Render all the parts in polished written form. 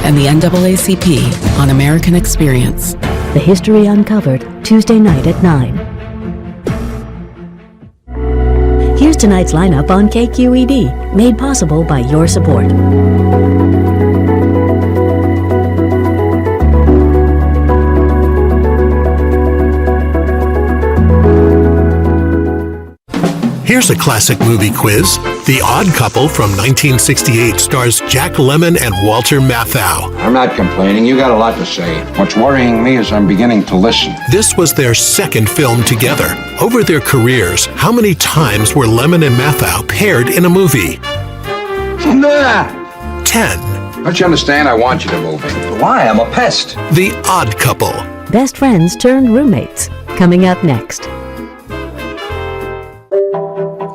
and the NAACP on American Experience. The History Uncovered, Tuesday night at 9. Here's tonight's lineup on KQED, made possible by your support. Here's a classic movie quiz. The Odd Couple from 1968 stars Jack Lemmon and Walter Matthau. I'm not complaining. You got a lot to say. What's worrying me is I'm beginning to listen. This was their second film together. Over their careers, how many times were Lemmon and Matthau paired in a movie? 10. Don't you understand? I want you to move in. Why? I'm a pest. The Odd Couple. Best friends turned roommates, coming up next.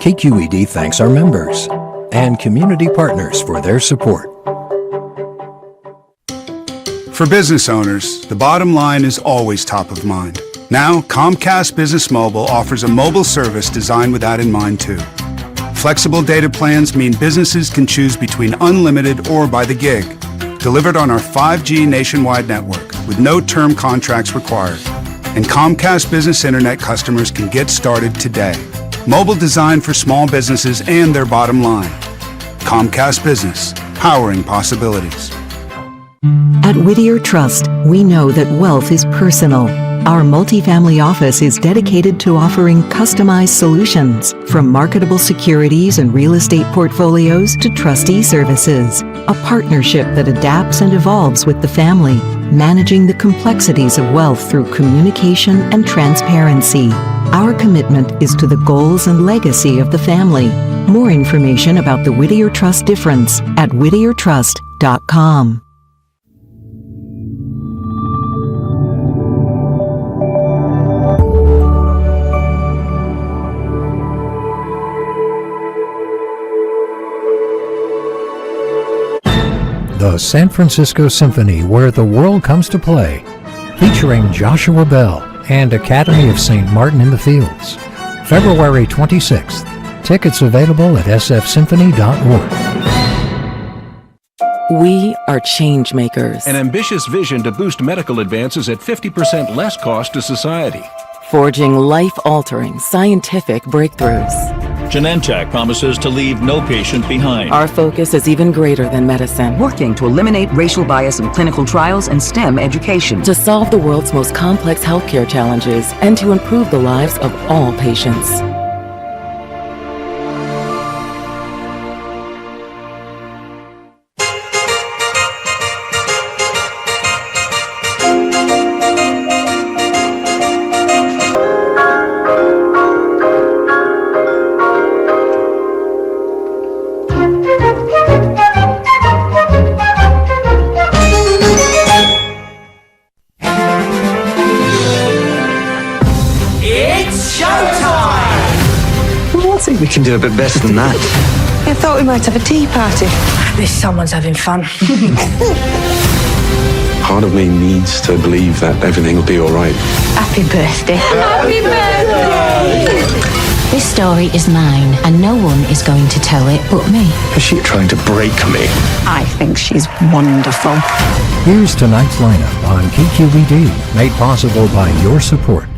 KQED thanks our members and community partners for their support. For business owners, the bottom line is always top of mind. Now, Comcast Business Mobile offers a mobile service designed with that in mind too. Flexible data plans mean businesses can choose between unlimited or by the gig, delivered on our 5G nationwide network with no term contracts required. And Comcast Business Internet customers can get started today. Mobile designed for small businesses and their bottom line. Comcast Business, powering possibilities. At Whittier Trust, we know that wealth is personal. Our multifamily office is dedicated to offering customized solutions, from marketable securities and real estate portfolios to trustee services. A partnership that adapts and evolves with the family, managing the complexities of wealth through communication and transparency. Our commitment is to the goals and legacy of the family. More information about the Whittier Trust difference at whittiertrust.com. The San Francisco Symphony, Where the World Comes to Play, featuring Joshua Bell and Academy of St. Martin in the Fields. February 26th. Tickets available at sfsymphony.org. We are change makers. An ambitious vision to boost medical advances at 50% less cost to society. Forging life-altering scientific breakthroughs. Genentech promises to leave no patient behind. Our focus is even greater than medicine. Working to eliminate racial bias in clinical trials and STEM education. To solve the world's most complex healthcare challenges and to improve the lives of all patients. We can do a bit better than that. I thought we might have a tea party. At least someone's having fun. Part of me needs to believe that everything will be all right. Happy birthday. Happy birthday! This story is mine, and no one is going to tell it but me. Is she trying to break me? I think she's wonderful. Here's tonight's lineup on KQED, made possible by your support.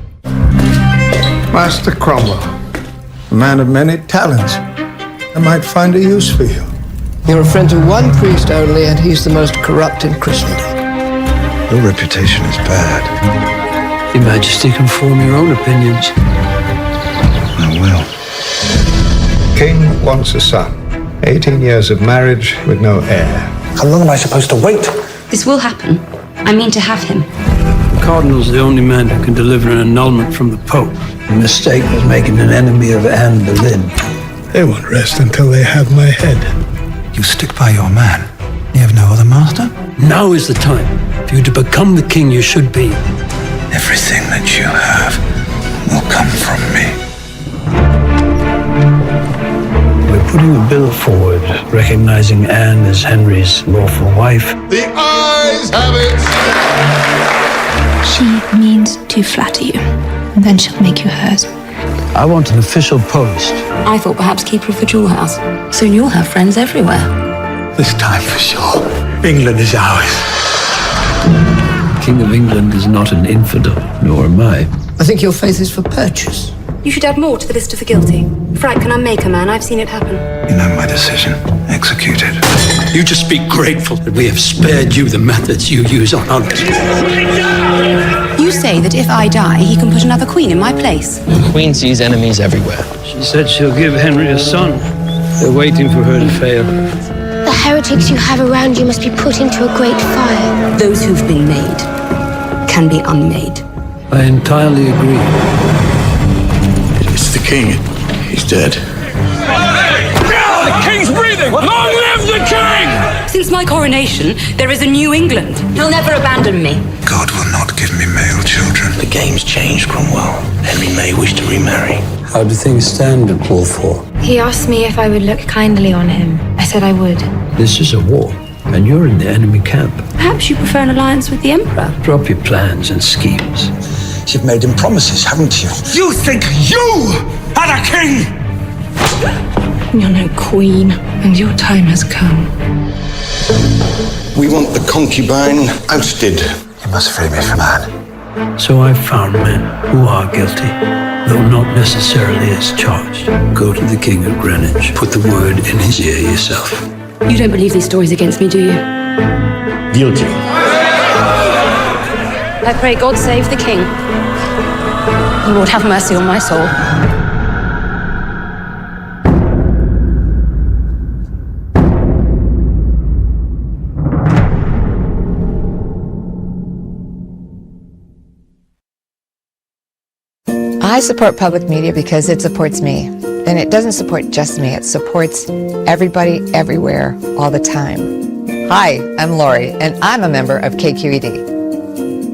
Master Cromwell, a man of many talents. I might find a use for you. You're a friend to one priest only, and he's the most corrupt in Christendom. Your reputation is bad. Your Majesty can form your own opinions. I will. King wants a son. 18 years of marriage with no heir. How long am I supposed to wait? This will happen. I mean to have him. The Cardinal's the only man who can deliver an annulment from the Pope. The mistake was making an enemy of Anne Boleyn. They won't rest until they have my head. You stick by your man. You have no other master? Now is the time for you to become the king you should be. Everything that you have will come from me. We're putting a bill forward recognizing Anne as Henry's lawful wife. The eyes have it! She means to flatter you, and then she'll make you hers. I want an official post. I thought perhaps keeper of the jewel house. Soon you'll have friends everywhere. This time for sure. England is ours. King of England is not an infidel, nor am I. I think your faith is for purchase. You should add more to the list of the guilty. Fright can unmake a man. I've seen it happen. You know my decision. Execute it. You just be grateful that we have spared you the methods you use on others. You say that if I die, he can put another queen in my place. The Queen sees enemies everywhere. She said she'll give Henry a son. They're waiting for her to fail. The heretics you have around you must be put into a great fire. Those who've been made can be unmade. I entirely agree. It's the king. He's dead. The king's breathing! Long live the king! Since my coronation, there is a new England. He'll never abandon me. God will not give me male children. The game's changed, Cromwell. Henry may wish to remarry. How do things stand at Wall 4? He asked me if I would look kindly on him. I said I would. This is a war, and you're in the enemy camp. Perhaps you prefer an alliance with the Emperor? Drop your plans and schemes. You've made him promises, haven't you? You think you are the king? You're no queen, and your time has come. We want the concubine ousted. You must free me from that. So I've found men who are guilty, though not necessarily as charged. Go to the King of Greenwich. Put the word in his ear yourself. You don't believe these stories against me, do you? Guilty. I pray God save the king. Lord, have mercy on my soul. I support public media because it supports me. And it doesn't support just me, it supports everybody, everywhere, all the time. Hi, I'm Lori, and I'm a member of KQED.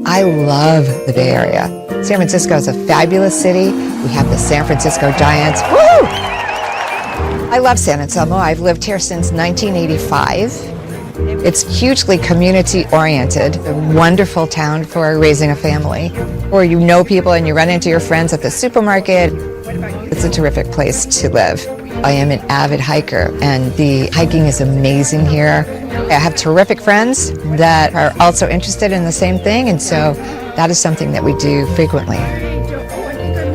I love the Bay Area. San Francisco is a fabulous city. We have the San Francisco Giants. Woo! I love San Anselmo. I've lived here since 1985. It's hugely community-oriented, a wonderful town for raising a family, where you know people and you run into your friends at the supermarket. It's a terrific place to live. I am an avid hiker, and the hiking is amazing here. I have terrific friends that are also interested in the same thing, and so that is something that we do frequently.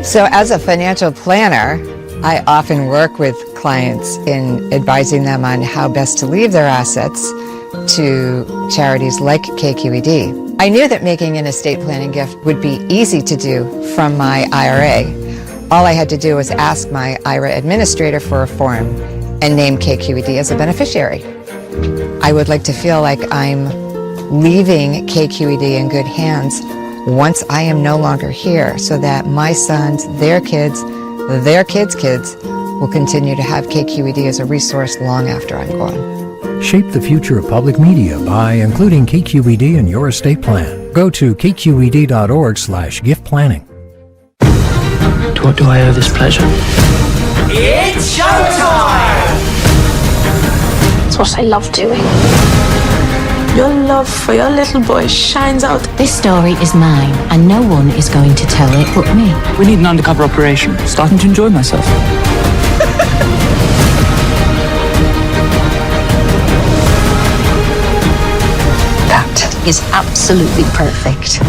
So as a financial planner, I often work with clients in advising them on how best to leave their assets to charities like KQED. I knew that making an estate planning gift would be easy to do from my IRA. All I had to do was ask my IRA administrator for a form and name KQED as a beneficiary. I would like to feel like I'm leaving KQED in good hands once I am no longer here, so that my sons, their kids' kids will continue to have KQED as a resource long after I'm gone. Shape the future of public media by including KQED in your estate plan. Go to kqed.org/gift planning. To what do I owe this pleasure? It's showtime! It's what I love doing. Your love for your little boy shines out. This story is mine, and no one is going to tell it but me. We need an undercover operation. Starting to enjoy myself. That is absolutely perfect.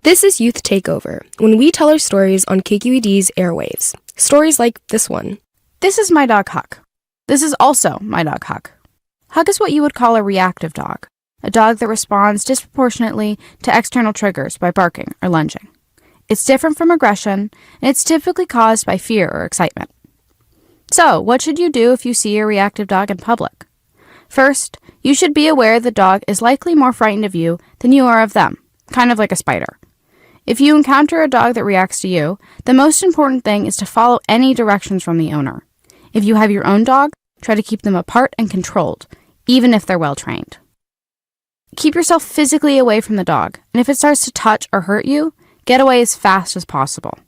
This is Youth Takeover, when we tell our stories on KQED's airwaves. Stories like this one. This is my dog Huck. This is also my dog Huck. Huck is what you would call a reactive dog, a dog that responds disproportionately to external triggers by barking or lunging. It's different from aggression, and it's typically caused by fear or excitement. So, what should you do if you see a reactive dog in public? First, you should be aware the dog is likely more frightened of you than you are of them, kind of like a spider. If you encounter a dog that reacts to you, the most important thing is to follow any directions from the owner. If you have your own dog, try to keep them apart and controlled, even if they're well trained. Keep yourself physically away from the dog, and if it starts to touch or hurt you, get away as fast as possible.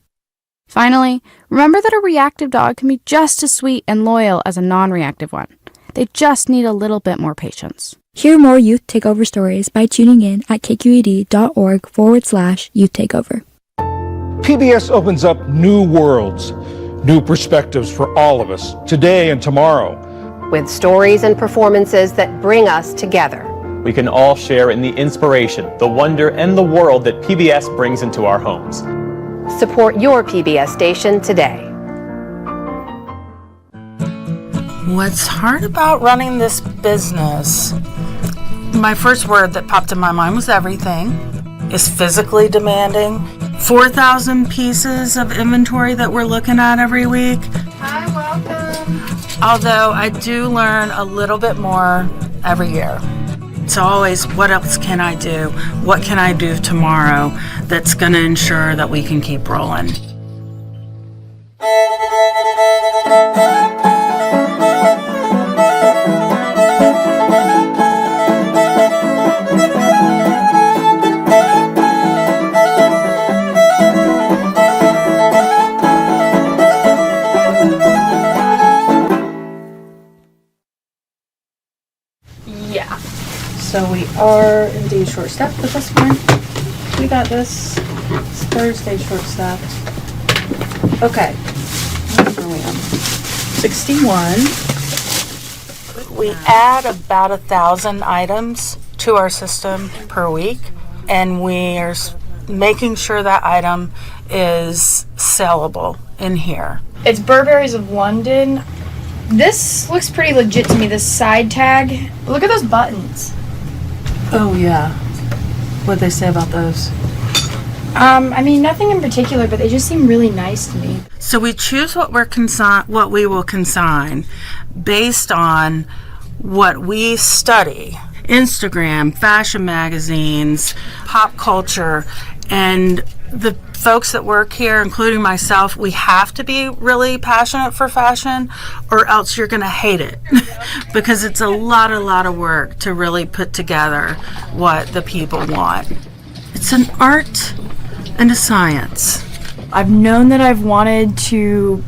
Finally, remember that a reactive dog can be just as sweet and loyal as a non-reactive one. They just need a little bit more patience. Hear more Youth Takeover stories by tuning in at kqed.org/Youth Takeover. PBS opens up new worlds, new perspectives for all of us, today and tomorrow. with stories and performances that bring us together. We can all share in the inspiration, the wonder, and the world that PBS brings into our homes. Support your PBS station today. What's hard about running this business? My first word that popped in my mind was everything. It's physically demanding. 4,000 pieces of inventory that we're looking at every week. Hi, welcome. Although I do learn a little bit more every year. It's always, what else can I do? What can I do tomorrow that's going to ensure that we can keep rolling? So we are indeed short-staffed, but that's fine. We got this. It's Thursday short-staffed. Okay. Where are we on? 61. We add about 1,000 items to our system per week, and we are making sure that item is sellable in here. It's Burberry's of London. This looks pretty legit to me, this side tag. Look at those buttons. Oh, yeah. What'd they say about those? I mean, nothing in particular, but they just seem really nice to me. So we choose what we will consign based on what we study. Instagram, fashion magazines, pop culture, and the folks that work here, including myself, we have to be really passionate for fashion or else you're going to hate it because it's a lot of work to really put together what the people want. It's an art and a science. I've known that I've wanted to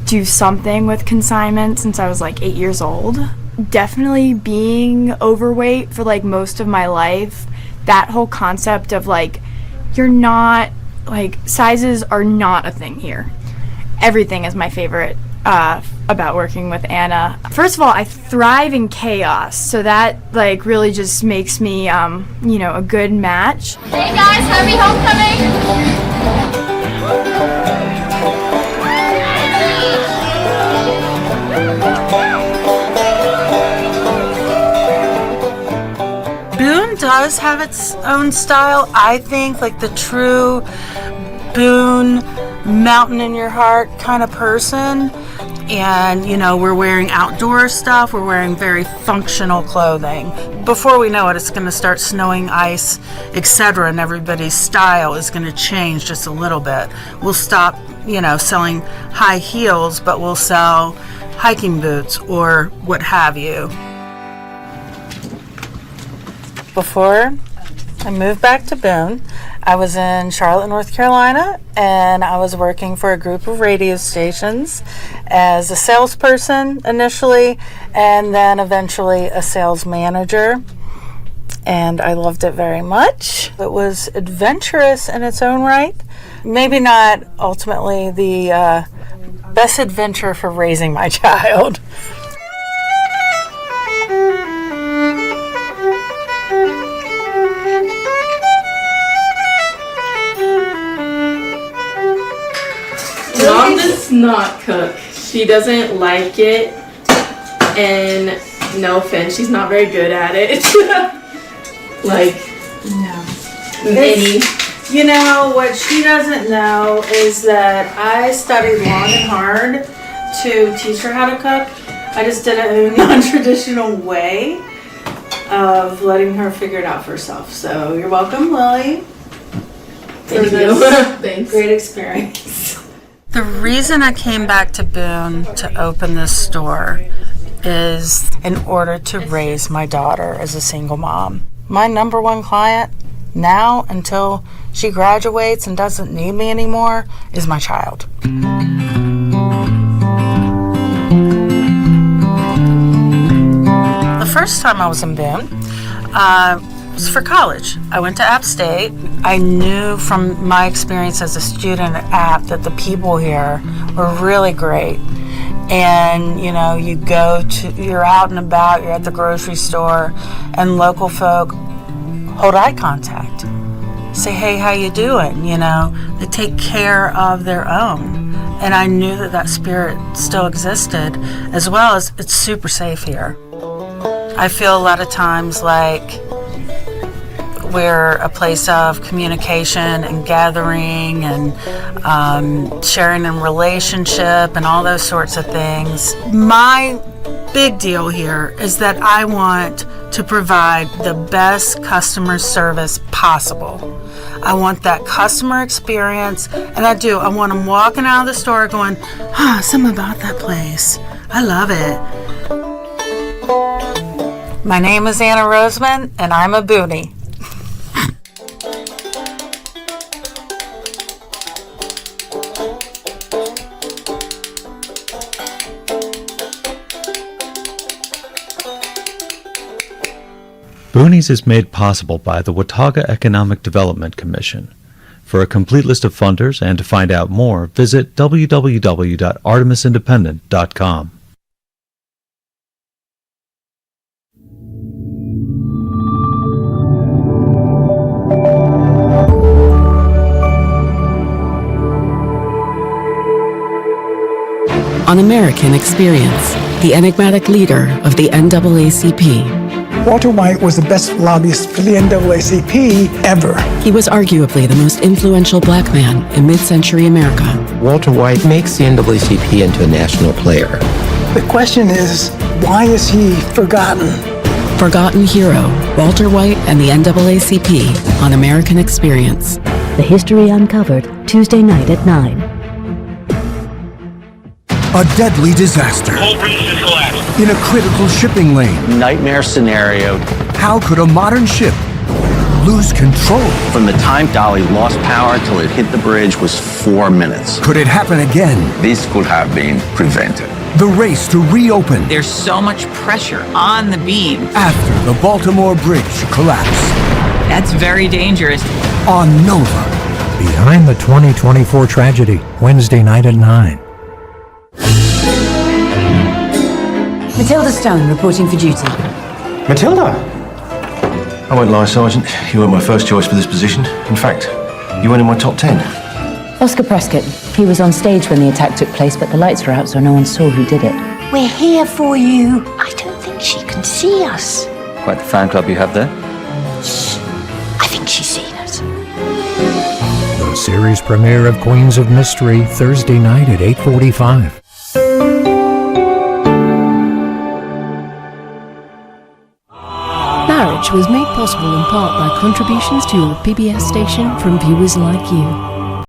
do something with consignment since I was like 8 years old. Definitely being overweight for like most of my life, that whole concept of like, you're not, like, sizes are not a thing here. Everything is my favorite about working with Anna. First of all, I thrive in chaos, so that like really just makes me, a good match. Hey guys, happy homecoming! Boone does have its own style, I think, like the true Boone, mountain in your heart kind of person. And, we're wearing outdoor stuff, we're wearing very functional clothing. Before we know it, it's going to start snowing, ice, etc., and everybody's style is going to change just a little bit. We'll stop, selling high heels, but we'll sell hiking boots or what have you. Before I moved back to Boone, I was in Charlotte, North Carolina, and I was working for a group of radio stations as a salesperson initially, and then eventually a sales manager. And I loved it very much. It was adventurous in its own right. Maybe not ultimately the best adventure for raising my child. Mom does not cook. She doesn't like it, and no offense, she's not very good at it. What she doesn't know is that I studied long and hard to teach her how to cook. I just did it in a non-traditional way of letting her figure it out for herself. So you're welcome, Lily. Thank you. Thanks. Great experience. The reason I came back to Boone to open this store is in order to raise my daughter as a single mom. My number one client now until she graduates and doesn't need me anymore is my child. The first time I was in Boone, was for college. I went to App State. I knew from my experience as a student at App that the people here were really great. and you're out and about, you're at the grocery store, and local folk hold eye contact, say, hey, how you doing? They take care of their own. And I knew that spirit still existed, as well as it's super safe here. I feel a lot of times like we're a place of communication and gathering and sharing in relationship and all those sorts of things. My big deal here is that I want to provide the best customer service possible. I want that customer experience, and I do. I want them walking out of the store going, something about that place. I love it. My name is Anna Roseman, and I'm a Boonie. Boonies is made possible by the Watauga Economic Development Commission. For a complete list of funders and to find out more, visit www.artemisindependent.com. On American Experience, the enigmatic leader of the NAACP. Walter White was the best lobbyist for the NAACP ever. He was arguably the most influential black man in mid-century America. Walter White makes the NAACP into a national player. The question is, why is he forgotten? Forgotten hero, Walter White and the NAACP on American Experience. The History Uncovered, Tuesday night at 9. A deadly disaster. Whole bridge is collapsed. In a critical shipping lane. Nightmare scenario. How could a modern ship lose control? From the time Dolly lost power till it hit the bridge was 4 minutes. Could it happen again? This could have been prevented. The race to reopen. There's so much pressure on the beam. After the Baltimore Bridge collapse. That's very dangerous. On Nova. Behind the 2024 tragedy, Wednesday night at 9. Matilda Stone reporting for duty. Matilda? I won't lie, Sergeant. You weren't my first choice for this position. In fact, you weren't in my top 10. Oscar Prescott. He was on stage when the attack took place, but the lights were out, so no one saw who did it. We're here for you. I don't think she can see us. Quite the fan club you have there. Shh. I think she's seen us. The series premiere of Queens of Mystery, Thursday night at 8:45. Marriage was made possible in part by contributions to your PBS station from viewers like you.